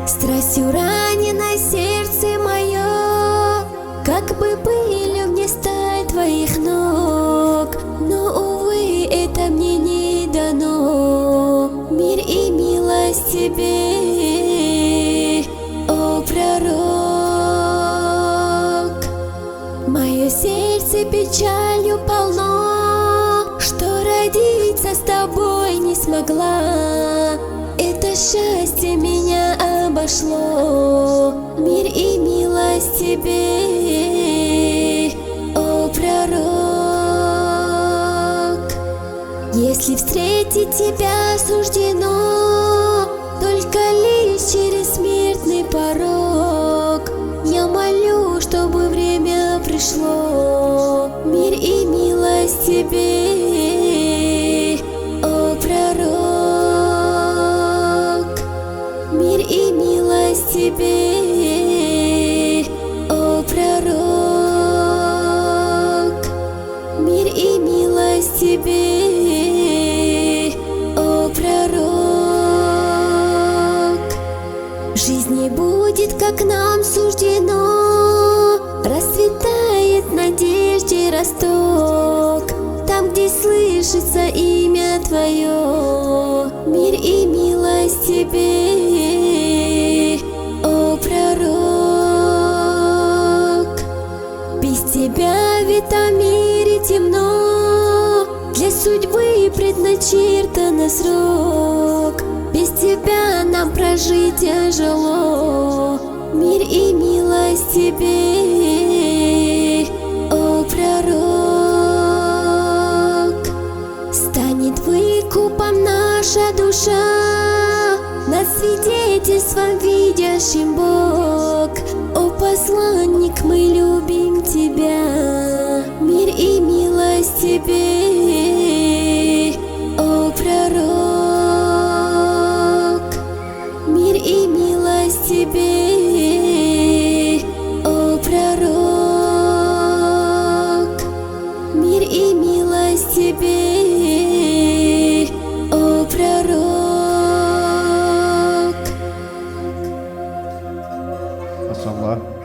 Страстью ранено сердце мое, как бы пылью мне стать твоих ног, но, увы, это мне не дано. Мир и милость тебе, о пророк. Мое сердце печалью полно, что родиться с тобой не смогла. Это счастье меня обошло. Мир и милость тебе, о пророк. Если встретить тебя суждено только лишь через смертный порог, я молю, чтобы время пришло. Мир и милость тебе, о пророк. Мир и милость тебе, о пророк. Мир и милость тебе, о пророк. В жизни будет, как нам суждено, расцветает в надежде росток, там, где слышится имя твое. Мир и милость тебе, о пророк. Без тебя в этом мире темно, для судьбы предначертан срок. Без тебя нам прожить тяжело. Мир и милость тебе, о пророк. Станет выкупом наша душа, над свидетельством видящим Бог. О посланник, мы любим тебя. Мир и милость тебе, о пророк. Мир и милость тебе, о пророк. Мир и милость тебе, о пророк.